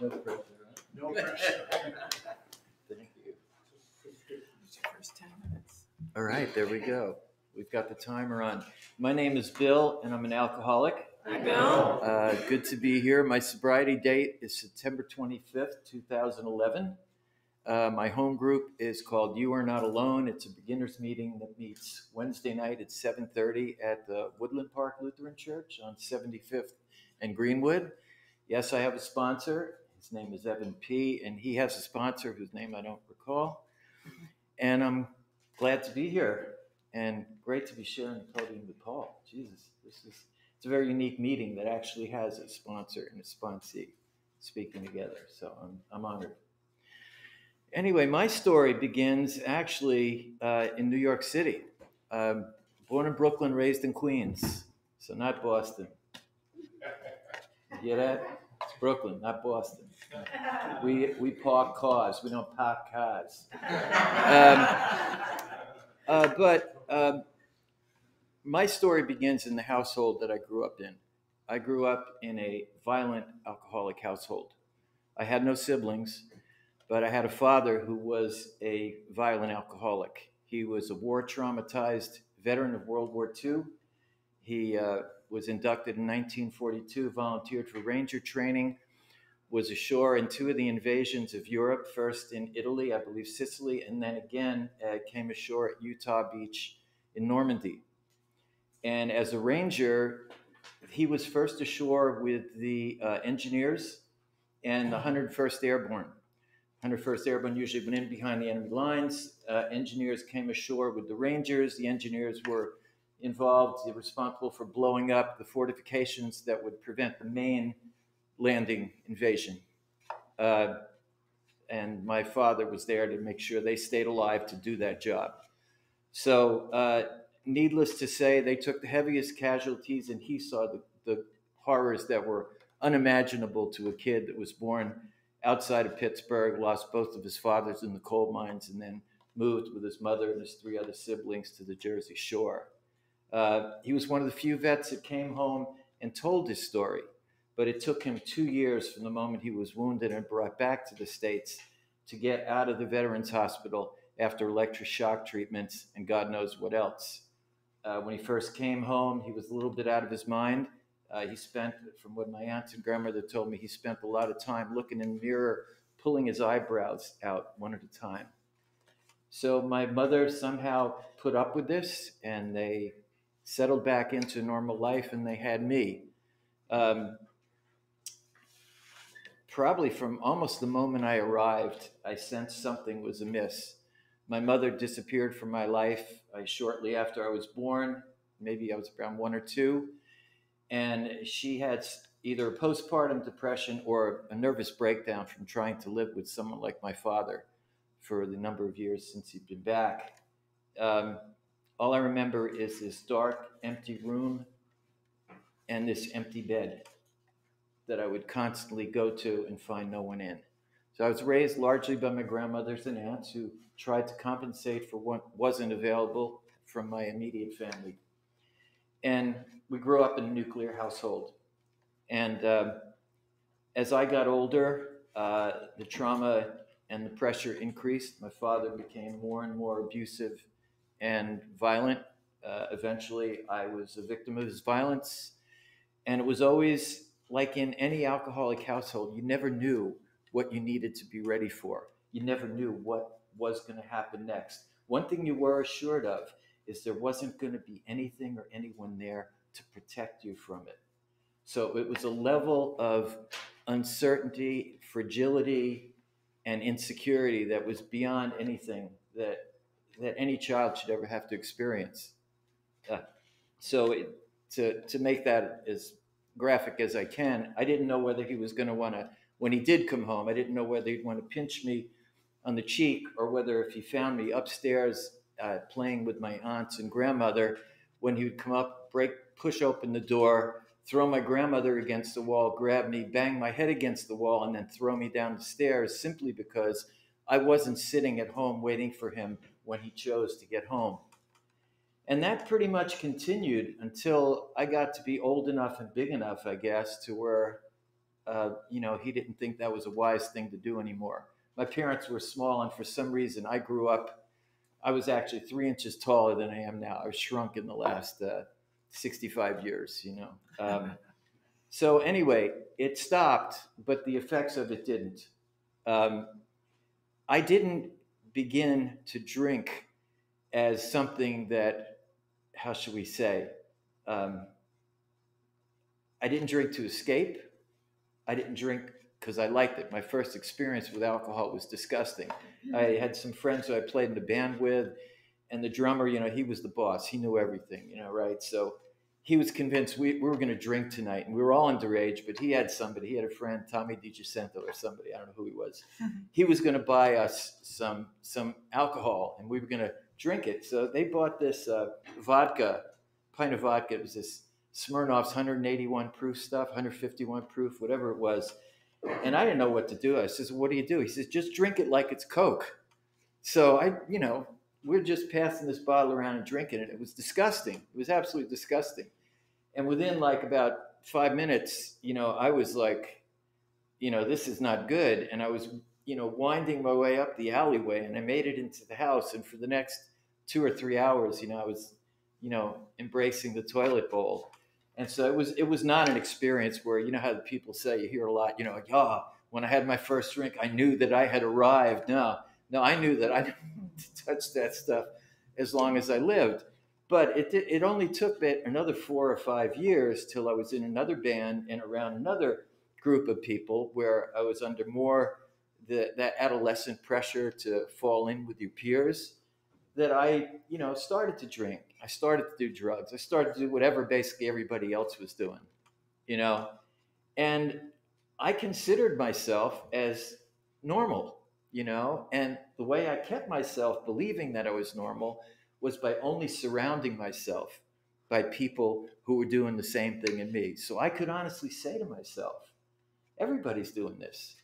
No pressure, right? No pressure. Thank you. It's your first 10 minutes. All right, there we go. We've got the timer on. My name is Bill, and I'm an alcoholic. Hi, Bill. Good to be here. My sobriety date is September 25th, 2011. My home group is called You Are Not Alone. It's a beginners meeting that meets Wednesday night at 7:30 at the Woodland Park Lutheran Church on 75th and Greenwood. Yes, I have a sponsor. His name is Evan P., and he has a sponsor whose name I don't recall. And I'm glad to be here, and great to be sharing the podium with Paul. Jesus, it's a very unique meeting that actually has a sponsor and a sponsee speaking together, so I'm honored. Anyway, my story begins actually in New York City. Born in Brooklyn, raised in Queens, so not Boston. You hear that? It's Brooklyn, not Boston. We park cars. We don't park cars. But my story begins in the household that I grew up in. I grew up in a violent alcoholic household. I had no siblings, but I had a father who was a violent alcoholic. He was a war-traumatized veteran of World War II. He was inducted in 1942, volunteered for Ranger training, was ashore in two of the invasions of Europe, first in Italy, I believe Sicily, and then again came ashore at Utah Beach in Normandy. And as a Ranger, he was first ashore with the engineers and the 101st Airborne. 101st Airborne usually went in behind the enemy lines. Engineers came ashore with the Rangers. The engineers were involved, responsible for blowing up the fortifications that would prevent the main landing invasion. And my father was there to make sure they stayed alive to do that job. So needless to say, they took the heaviest casualties, and he saw the horrors that were unimaginable to a kid that was born outside of Pittsburgh, lost both of his fathers in the coal mines, and then moved with his mother and his three other siblings to the Jersey Shore. He was one of the few vets that came home and told his story, but it took him 2 years from the moment he was wounded and brought back to the States to get out of the Veterans Hospital after electroshock treatments and God knows what else. When he first came home, he was a little bit out of his mind. He spent, from what my aunts and grandmother told me, he spent a lot of time looking in the mirror, pulling his eyebrows out one at a time. So my mother somehow put up with this, and they settled back into normal life, and they had me. Probably from almost the moment I arrived, I sensed something was amiss. My mother disappeared from my life shortly after I was born. Maybe I was around 1 or 2. And she had either a postpartum depression or a nervous breakdown from trying to live with someone like my father for the number of years since he'd been back. All I remember is this dark, empty room and this empty bed that I would constantly go to and find no one in. So I was raised largely by my grandmothers and aunts who tried to compensate for what wasn't available from my immediate family. And we grew up in a nuclear household. And as I got older, the trauma and the pressure increased. My father became more and more abusive and violent. Eventually, I was a victim of his violence. And it was always like in any alcoholic household, you never knew what you needed to be ready for. You never knew what was going to happen next. One thing you were assured of is there wasn't going to be anything or anyone there to protect you from it. So it was a level of uncertainty, fragility, and insecurity that was beyond anything that any child should ever have to experience. To make that as graphic as I can, I didn't know whether he was going to want to, when he did come home, I didn't know whether he'd want to pinch me on the cheek or whether if he found me upstairs playing with my aunts and grandmother, when he would come up, push open the door, throw my grandmother against the wall, grab me, bang my head against the wall, and then throw me down the stairs simply because I wasn't sitting at home waiting for him when he chose to get home. And that pretty much continued until I got to be old enough and big enough, I guess, to where he didn't think that was a wise thing to do anymore. My parents were small, and for some reason, I grew up. I was actually 3 inches taller than I am now. I've shrunk in the last 65 years. So anyway, it stopped, but the effects of it didn't. Um, I didn't begin to drink as something that, how should we say, um, I didn't drink to escape. I didn't drink because I liked it. My first experience with alcohol was disgusting. I had some friends who I played in the band with, and the drummer, he was the boss. He knew everything, right? So he was convinced we were going to drink tonight, and we were all underage, but he had a friend, Tommy DiGiacinto or somebody, I don't know who he was. He was going to buy us some alcohol, and we were going to drink it. So they bought this pint of vodka. It was this Smirnoff's 181 proof stuff, 151 proof, whatever it was. And I didn't know what to do. I says, "What do you do?" He says, "Just drink it like it's Coke." So we're just passing this bottle around and drinking it. It was disgusting. It was absolutely disgusting. And within like about 5 minutes, I was like, this is not good. And I was, winding my way up the alleyway, and I made it into the house. And for the next 2 or 3 hours, I was, embracing the toilet bowl. And so it was not an experience where, how the people say, you hear a lot, when I had my first drink, I knew that I had arrived. No, I knew that I didn't touch that stuff as long as I lived. But it only took another 4 or 5 years till I was in another band and around another group of people where I was under more that adolescent pressure to fall in with your peers, that I, started to drink. I started to do drugs. I started to do whatever basically everybody else was doing, and I considered myself as normal, and the way I kept myself believing that I was normal was by only surrounding myself by people who were doing the same thing in me. So I could honestly say to myself, everybody's doing this.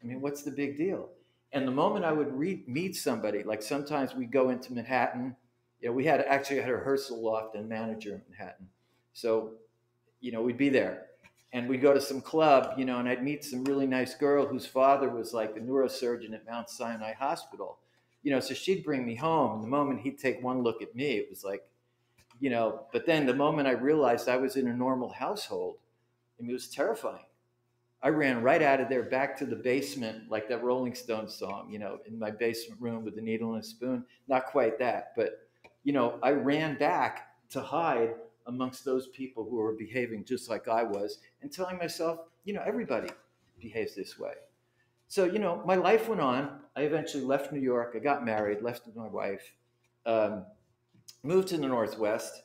I mean, what's the big deal? And the moment I would meet somebody, like sometimes we'd go into Manhattan, we had a rehearsal loft and manager in Manhattan. So, we'd be there and we'd go to some club, and I'd meet some really nice girl whose father was like a neurosurgeon at Mount Sinai Hospital, so she'd bring me home. And the moment he'd take one look at me, it was like, but then the moment I realized I was in a normal household, it was terrifying. I ran right out of there back to the basement, like that Rolling Stones song, in my basement room with a needle and a spoon. Not quite that, but, I ran back to hide amongst those people who were behaving just like I was and telling myself, everybody behaves this way. So, my life went on. I eventually left New York. I got married, left with my wife, moved to the Northwest,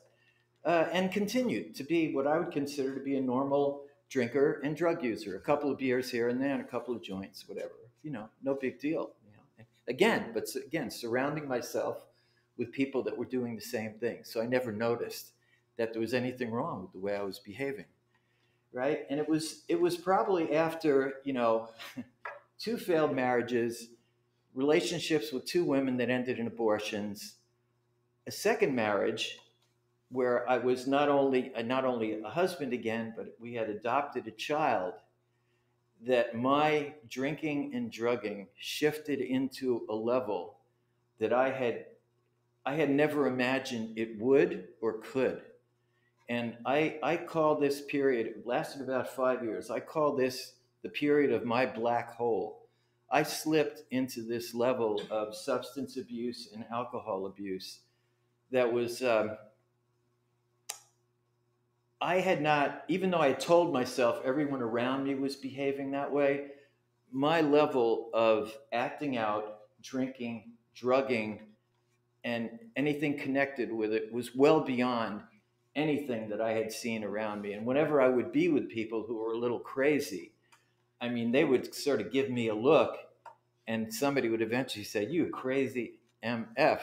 and continued to be what I would consider to be a normal drinker and drug user. A couple of beers here and there, and a couple of joints, whatever. No big deal. Again, surrounding myself with people that were doing the same thing. So I never noticed that there was anything wrong with the way I was behaving, right? And it was probably after 2 failed marriages, relationships with 2 women that ended in abortions, a second marriage where I was not only a husband again, but we had adopted a child, that my drinking and drugging shifted into a level that I had never imagined it would or could. And I call this period, it lasted about 5 years. I call this the period of my black hole. I slipped into this level of substance abuse and alcohol abuse that was, I had not, even though I had told myself everyone around me was behaving that way, my level of acting out, drinking, drugging, and anything connected with it was well beyond anything that I had seen around me. And whenever I would be with people who were a little crazy, they would sort of give me a look, and somebody would eventually say, "You crazy MF,"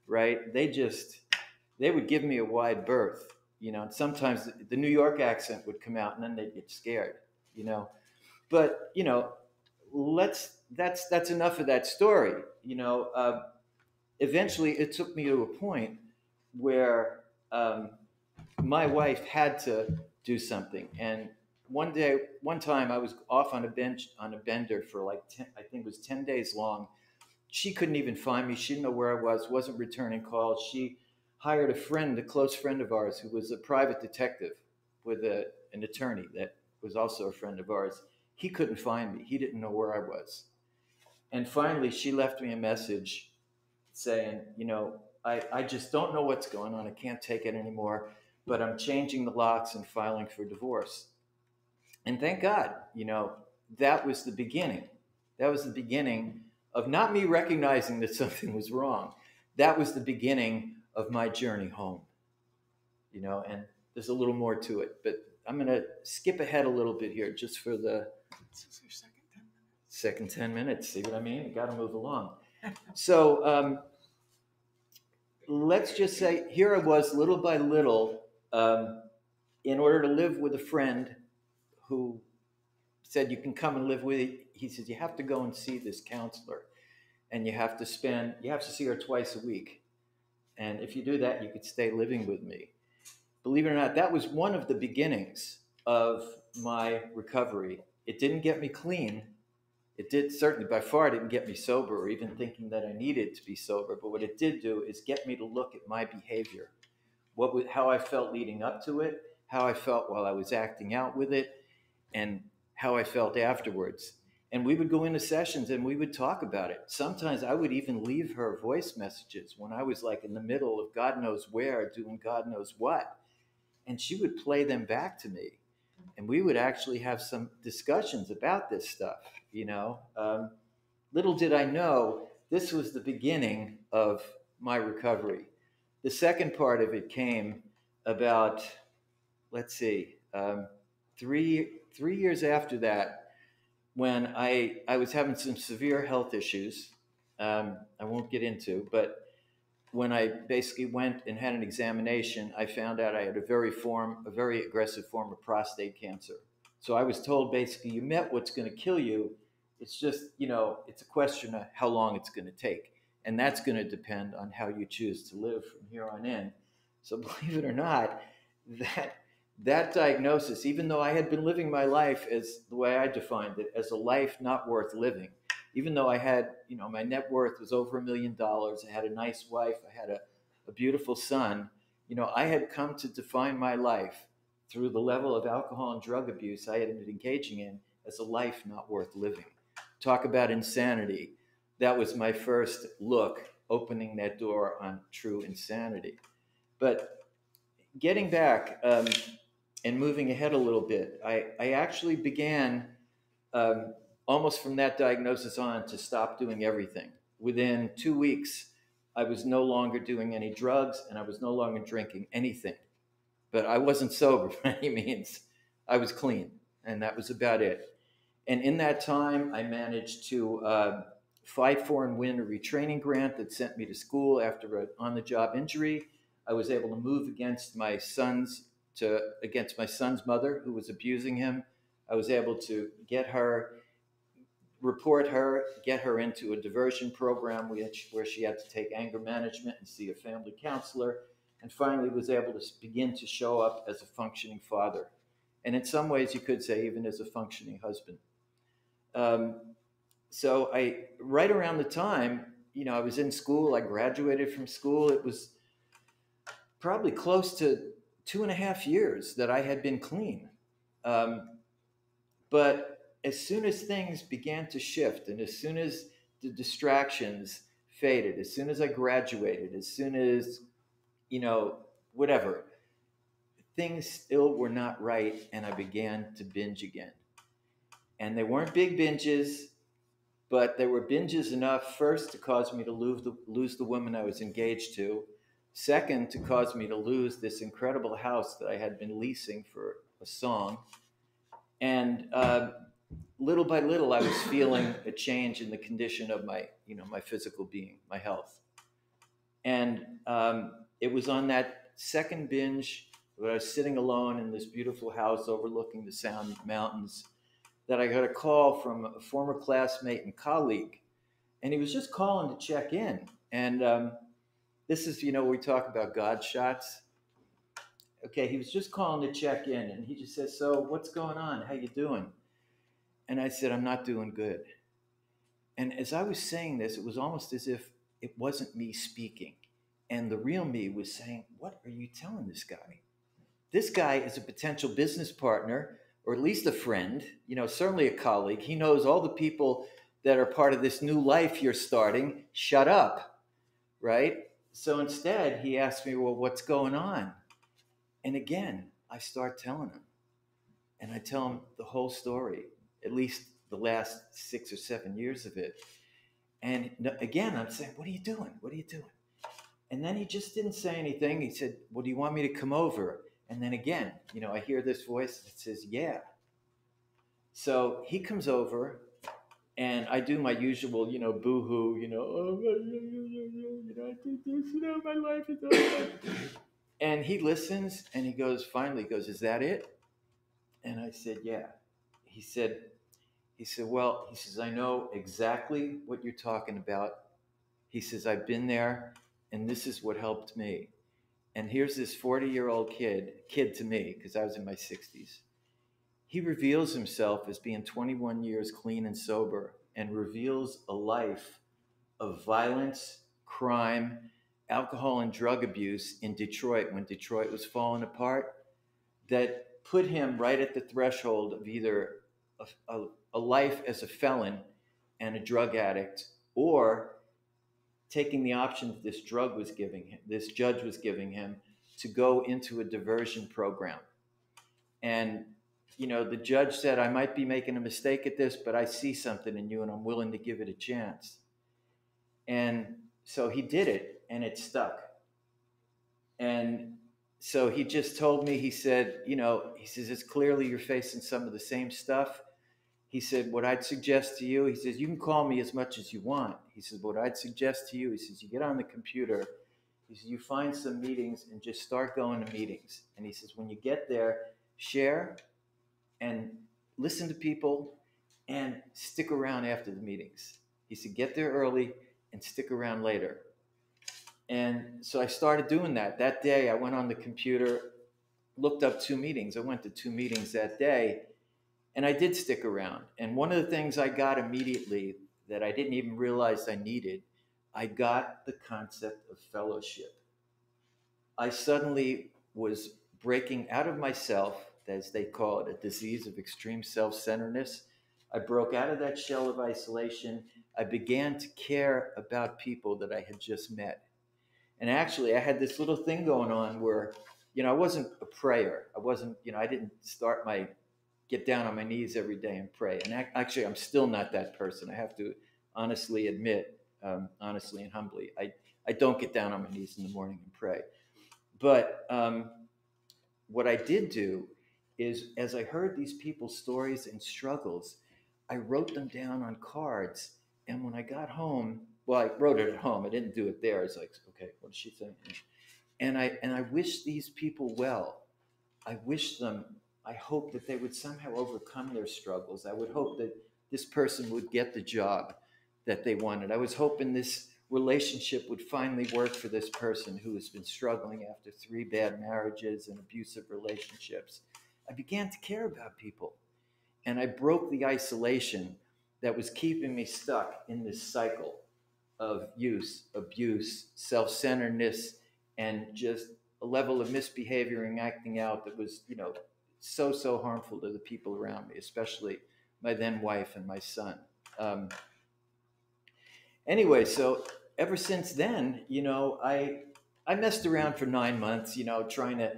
right? They would give me a wide berth, and sometimes the New York accent would come out and then they'd get scared, but, that's enough of that story. Eventually it took me to a point where my wife had to do something. And one time I was off on a bench on a bender for like 10, I think it was 10 days long. She couldn't even find me. She didn't know where I was, wasn't returning calls. She hired a friend, a close friend of ours, who was a private detective with an attorney that was also a friend of ours. He couldn't find me. He didn't know where I was. And finally, she left me a message saying, I just don't know what's going on. I can't take it anymore, but I'm changing the locks and filing for divorce. And thank God, that was the beginning. That was the beginning of not me recognizing that something was wrong. That was the beginning of my journey home, and there's a little more to it, but I'm going to skip ahead a little bit here just for the second 10 minutes. See what I mean? You got to move along. So let's just say here I was, little by little, in order to live with a friend who said, you can come and live with it. He says, you have to go and see this counselor, and you have to see her twice a week. And if you do that, you could stay living with me. Believe it or not, that was one of the beginnings of my recovery. It didn't get me clean. It did certainly, by far, didn't get me sober or even thinking that I needed to be sober. But what it did do is get me to look at my behavior, how I felt leading up to it, how I felt while I was acting out with it, and how I felt afterwards. And we would go into sessions and we would talk about it. Sometimes I would even leave her voice messages when I was like in the middle of God knows where, doing God knows what. And she would play them back to me. And we would actually have some discussions about this stuff, Little did I know, this was the beginning of my recovery. The second part of it came about, let's see, 3 years after that, when I was having some severe health issues. I won't get into, but when I basically went and had an examination, I found out I had a very aggressive form of prostate cancer. So I was told basically, you met what's going to kill you. It's just, it's a question of how long it's going to take. And that's going to depend on how you choose to live from here on in. So believe it or not, that diagnosis, even though I had been living my life as the way I defined it, as a life not worth living, even though I had, my net worth was over $1 million, I had a nice wife, I had a beautiful son, I had come to define my life through the level of alcohol and drug abuse I had been engaging in as a life not worth living. Talk about insanity. That was my first look, opening that door on true insanity. But getting back and moving ahead a little bit, I actually began almost from that diagnosis on to stop doing everything. Within 2 weeks, I was no longer doing any drugs and I was no longer drinking anything. But I wasn't sober by any means. I was clean, and that was about it. And in that time, I managed to fight for and win a retraining grant that sent me to school after an on-the-job injury. I was able to move against my son's mother, who was abusing him. I was able to report her, get her into a diversion program where she had to take anger management and see a family counselor, and finally was able to begin to show up as a functioning father. And in some ways, you could say even as a functioning husband. So right around the time, I was in school, I graduated from school. It was probably close to 2.5 years that I had been clean. But as soon as things began to shift and as soon as the distractions faded, as soon as I graduated, as soon as, whatever, things still were not right, and I began to binge again. And they weren't big binges, but they were binges enough, first, to cause me to lose the woman I was engaged to. Second, to cause me to lose this incredible house that I had been leasing for a song. And little by little, I was feeling a change in the condition of my physical being, my health. And it was on that second binge, when I was sitting alone in this beautiful house overlooking the Sound Mountains, that I got a call from a former classmate and colleague. And he was just calling to check in. And this is, we talk about God shots. Okay, he was just calling to check in, and he just says, "So, what's going on? How you doing?" And I said, "I'm not doing good." And as I was saying this, it was almost as if it wasn't me speaking. And the real me was saying, "What are you telling this guy? This guy is a potential business partner, or at least a friend, certainly a colleague. He knows all the people that are part of this new life you're starting. Shut up," right? So instead, he asked me, "Well, what's going on?" And again, I start telling him, and I tell him the whole story, at least the last 6 or 7 years of it. And again, I'm saying, "What are you doing? What are you doing?" And then he just didn't say anything. He said, "Well, do you want me to come over?" And then again, I hear this voice that says, "Yeah." So he comes over, and I do my usual, boo-hoo, "Oh, I did this, my life is over." And he listens, and finally goes, "Is that it?" And I said, "Yeah." He said, "Well," he says, "I know exactly what you're talking about." He says, "I've been there, and this is what helped me." And here's this 40-year-old kid to me, because I was in my 60s. He reveals himself as being 21 years clean and sober, and reveals a life of violence, crime, alcohol, and drug abuse in Detroit when Detroit was falling apart, that put him right at the threshold of either a life as a felon and a drug addict, or taking the option that this judge was giving him, to go into a diversion program. And the judge said, "I might be making a mistake at this, but I see something in you, and I'm willing to give it a chance." And so he did it, and it stuck. And so he just told me, he said, he says, "It's clearly you're facing some of the same stuff." He said, "What I'd suggest to you," he says, "you can call me as much as you want." He says, "What I'd suggest to you," he says, "you get on the computer." He says, "You find some meetings and just start going to meetings." And he says, "When you get there, share and listen to people and stick around after the meetings." He said, "Get there early and stick around later." And so I started doing that. That day, I went on the computer, looked up 2 meetings. I went to 2 meetings that day, and I did stick around. And one of the things I got immediately that I didn't even realize I needed, I got the concept of fellowship. I suddenly was breaking out of myself, as they call it, a disease of extreme self-centeredness. I broke out of that shell of isolation. I began to care about people that I had just met. And actually, I had this little thing going on where, I wasn't a prayer. I wasn't, I didn't get down on my knees every day and pray. And actually, I'm still not that person. I have to honestly admit, honestly and humbly, I don't get down on my knees in the morning and pray. But what I did do is, as I heard these people's stories and struggles, I wrote them down on cards. And when I got home, well, I wrote it at home. I didn't do it there. It's like, okay, what is she saying? And I wish these people well. I hope that they would somehow overcome their struggles. I would hope that this person would get the job that they wanted. I was hoping this relationship would finally work for this person who has been struggling after 3 bad marriages and abusive relationships. I began to care about people, and I broke the isolation that was keeping me stuck in this cycle of use, abuse, self-centeredness, and just a level of misbehavior and acting out that was, so harmful to the people around me, especially my then wife and my son. Anyway, so ever since then, I messed around for 9 months, trying to.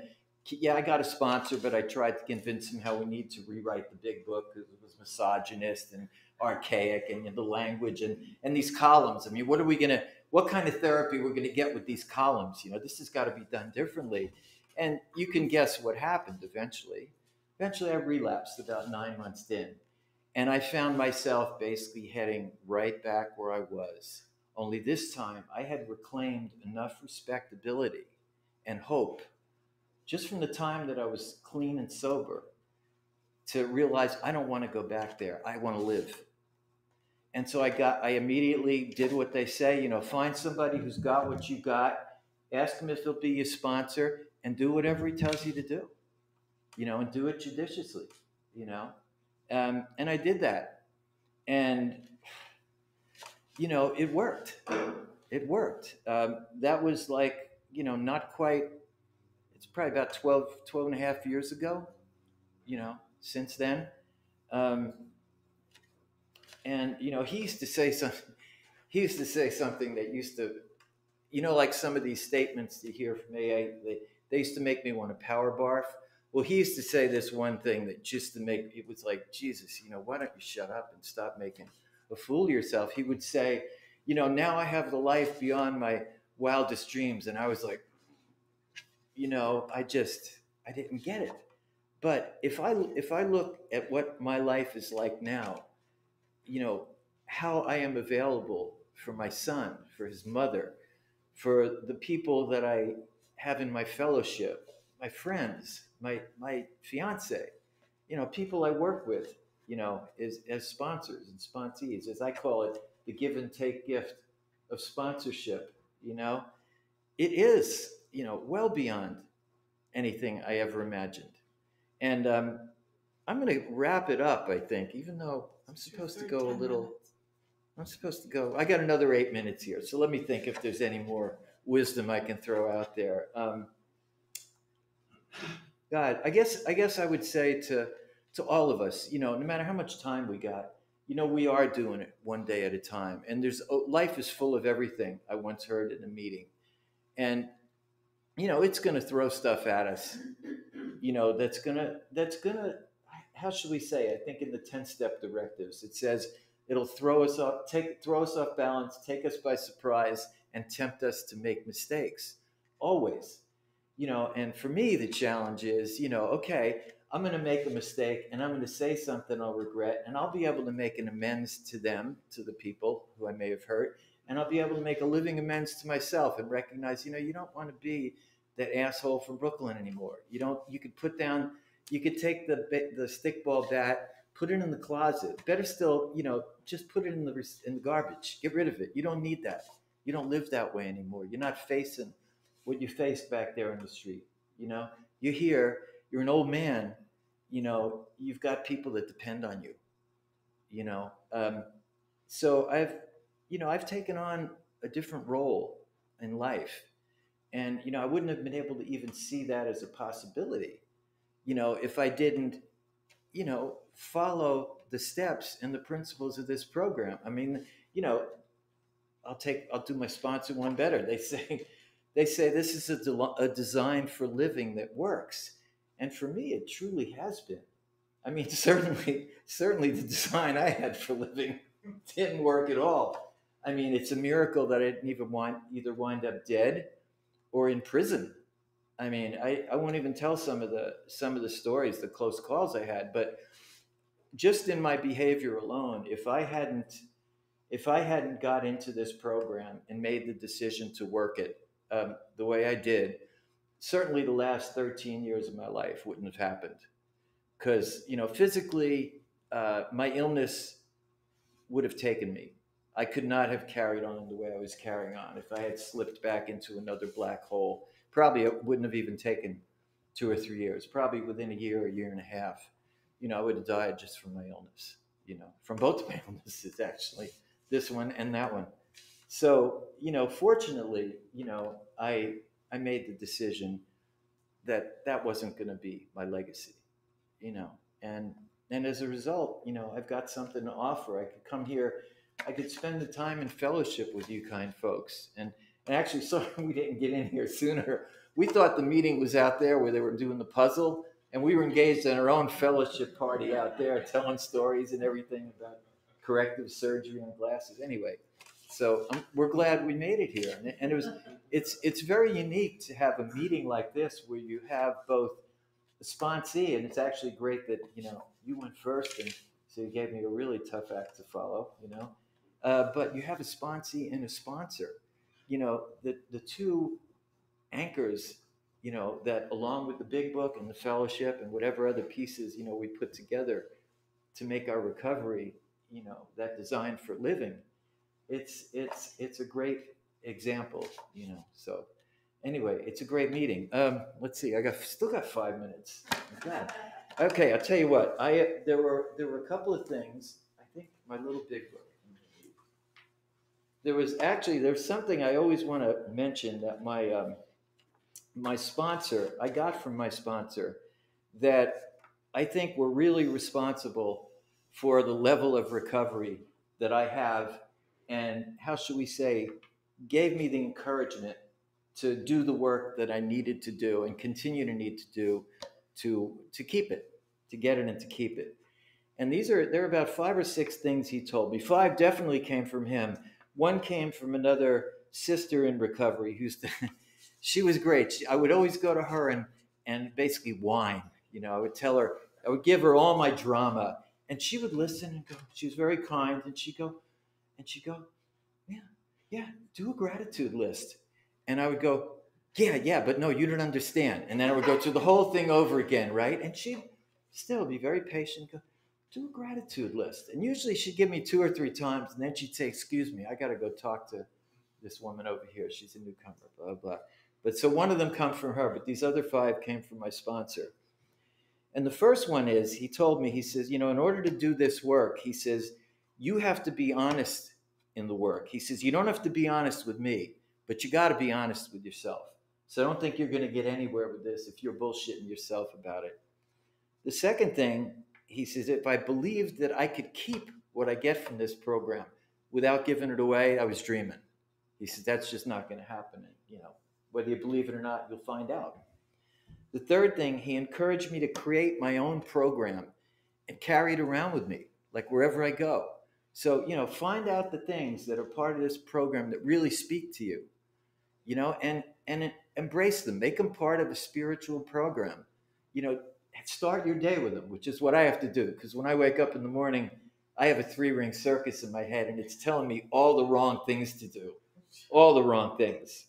Yeah, I got a sponsor, but I tried to convince him how we need to rewrite the big book because it was misogynist and archaic, and the language and these columns. I mean, what kind of therapy we're gonna get with these columns? This has got to be done differently. And you can guess what happened eventually. Eventually, I relapsed about 9 months in. And I found myself basically heading right back where I was. Only this time, I had reclaimed enough respectability and hope just from the time that I was clean and sober to realize I don't want to go back there. I want to live. And so I immediately did what they say, find somebody who's got what you got, ask them if they'll be your sponsor, and do whatever he tells you to do, and do it judiciously, you know. And I did that, and it worked. It worked. That was like, not quite. It's probably about 12 and a half years ago. Since then, um, and he used to say something. He used to say something that used to, like some of these statements you hear from AA, they used to make me want to power barf. Well, he used to say this one thing that just to make it was like, Jesus, why don't you shut up and stop making a fool of yourself? He would say, now I have the life beyond my wildest dreams. And I was like, I didn't get it. But if I look at what my life is like now, how I am available for my son, for his mother, for the people that I have in my fellowship, my friends, my fiance, people I work with, as sponsors and sponsees, as I call it, the give and take gift of sponsorship. It is, well beyond anything I ever imagined. And I'm going to wrap it up, I think, even though I'm supposed to go a little. I'm supposed to go. I got another 8 minutes here, so let me think if there's any more wisdom I can throw out there. God, I guess I would say to all of us, no matter how much time we got, we are doing it one day at a time. And life is full of everything. I once heard in a meeting, and it's going to throw stuff at us. That's gonna. How should we say? I think in the 10-step directives, it says it'll throw us off balance, take us by surprise, and tempt us to make mistakes. Always. And for me, the challenge is, okay, I'm going to make a mistake and I'm going to say something I'll regret, and I'll be able to make an amends to them, to the people who I may have hurt, and I'll be able to make a living amends to myself and recognize, you don't want to be that asshole from Brooklyn anymore. You could take the stickball bat, put it in the closet. Better still, just put it in the garbage. Get rid of it. You don't need that. You don't live that way anymore. You're not facing what you faced back there in the street. You're here. You're an old man. You've got people that depend on you. So I've taken on a different role in life, and I wouldn't have been able to even see that as a possibility, if I didn't follow the steps and the principles of this program. I mean, I'll do my sponsor one better. They say this is a design for living that works. And for me, it truly has been. I mean, certainly the design I had for living didn't work at all. I mean, it's a miracle that I didn't even either wind up dead or in prison. I mean, I won't even tell some of the stories, the close calls I had, but just in my behavior alone, if I hadn't got into this program and made the decision to work it the way I did, certainly the last 13 years of my life wouldn't have happened. Because, physically, my illness would have taken me. I could not have carried on the way I was carrying on. If I had slipped back into another black hole, probably it wouldn't have even taken 2 or 3 years. Probably within a year and a half, I would have died just from my illness, from both of my illnesses, actually, this one and that one. So, fortunately, I made the decision that wasn't going to be my legacy, and as a result, I've got something to offer. I could come here, I could spend the time in fellowship with you kind folks. And actually, sorry we didn't get in here sooner. We thought the meeting was out there where they were doing the puzzle, and we were engaged in our own fellowship party out there, telling stories and everything about corrective surgery and glasses. Anyway, so we're glad we made it here, and it's very unique to have a meeting like this where you have both a sponsee, and it's actually great that you went first, and so you gave me a really tough act to follow, but you have a sponsee and a sponsor, the two anchors, that along with the big book and the fellowship and whatever other pieces, we put together to make our recovery, that design for living, it's a great example, so Anyway, it's a great meeting. Let's see. Still got 5 minutes. Okay. Okay, I'll tell you what. There were a couple of things. I think my little big book. There's something I always want to mention that my sponsor, I got from my sponsor, that I think were really responsible for the level of recovery that I have, and how should we say, gave me the encouragement to do the work that I needed to do and continue to need to do to keep it, to get it and to keep it. And there are about 5 or 6 things he told me. 5 definitely came from him. One came from another sister in recovery she was great. I would always go to her and basically whine. I would tell her, I would give her all my drama, and she would listen and go. She was very kind, and she'd go, yeah, yeah, do a gratitude list. And I would go, yeah, yeah, but no, you don't understand. And then I would go through the whole thing over again, right? And she'd still be very patient, go, do a gratitude list. And usually she'd give me 2 or 3 times, and then she'd say, excuse me, I got to go talk to this woman over here. She's a newcomer, blah, blah. But so one of them comes from her, but these other 5 came from my sponsor. And the first one is, he told me, he says, in order to do this work, he says, you have to be honest in the work. He says, you don't have to be honest with me, but you got to be honest with yourself. So I don't think you're going to get anywhere with this if you're bullshitting yourself about it. The second thing, he says, if I believed that I could keep what I get from this program without giving it away, I was dreaming. He says, that's just not going to happen. And, whether you believe it or not, you'll find out. The third thing, he encouraged me to create my own program and carry it around with me, like wherever I go. So, find out the things that are part of this program that really speak to you, and embrace them. Make them part of a spiritual program. Start your day with them, which is what I have to do. Because when I wake up in the morning, I have a 3-ring circus in my head, and it's telling me all the wrong things to do, all the wrong things,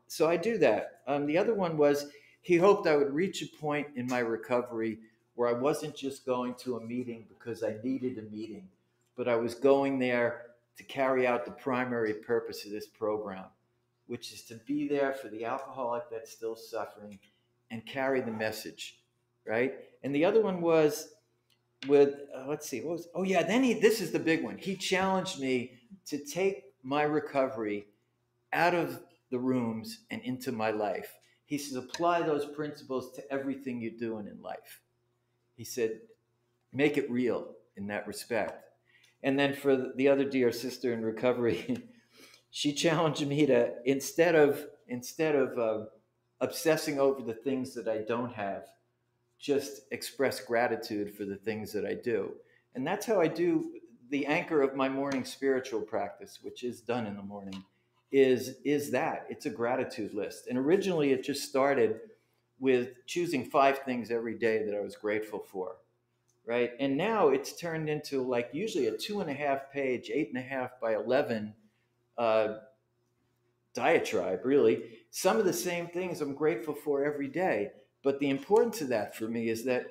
So I do that. The other one was, he hoped I would reach a point in my recovery where I wasn't just going to a meeting because I needed a meeting, but I was going there to carry out the primary purpose of this program, which is to be there for the alcoholic that's still suffering and carry the message, right? And the other one was with, let's see, this is the big one. He challenged me to take my recovery out of the rooms and into my life. He says, apply those principles to everything you're doing in life. He said, make it real in that respect. And then for the other dear sister in recovery, she challenged me to, instead of obsessing over the things that I don't have, just express gratitude for the things that I do. And that's how I do the anchor of my morning spiritual practice, which is done in the morning, is that it's a gratitude list. And originally it just started with choosing 5 things every day that I was grateful for, right? And now it's turned into like usually a 2.5-page, 8.5 by 11 diatribe, really. Some of the same things I'm grateful for every day. But the importance of that for me is that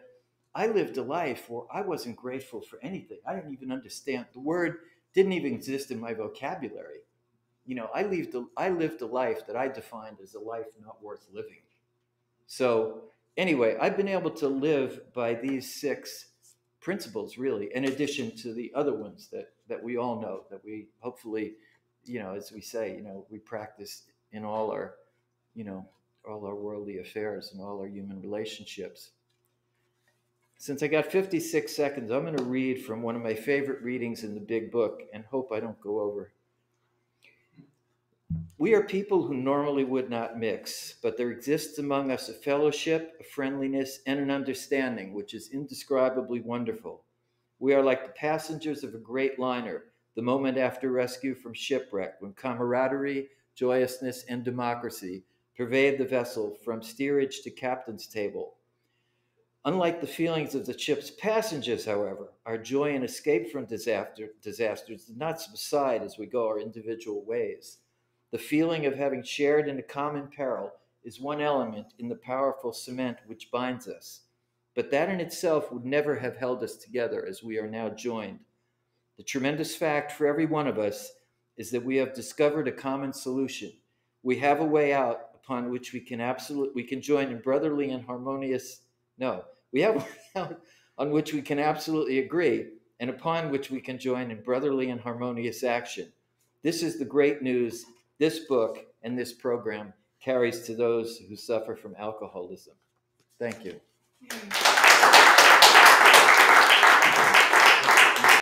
I lived a life where I wasn't grateful for anything. I didn't even understand. The word didn't even exist in my vocabulary. I lived a life that I defined as a life not worth living. So anyway, I've been able to live by these 6 principles, really, in addition to the other ones that we all know, that we hopefully, as we say, we practice in all our worldly affairs and all our human relationships. Since I got 56 seconds, I'm going to read from one of my favorite readings in the big book and hope I don't go over. We are people who normally would not mix, but there exists among us a fellowship, a friendliness, and an understanding which is indescribably wonderful. We are like the passengers of a great liner, the moment after rescue from shipwreck, when camaraderie, joyousness, and democracy pervade the vessel from steerage to captain's table. Unlike the feelings of the ship's passengers, however, our joy and escape from disasters did not subside as we go our individual ways. The feeling of having shared in a common peril is one element in the powerful cement which binds us, but that in itself would never have held us together as we are now joined. The tremendous fact for every one of us is that we have discovered a common solution, We have a way out upon which we can join in brotherly and harmonious. No, we have a way out on which we can absolutely agree, and upon which we can join in brotherly and harmonious action. This is the great news this book and this program carries to those who suffer from alcoholism. Thank you.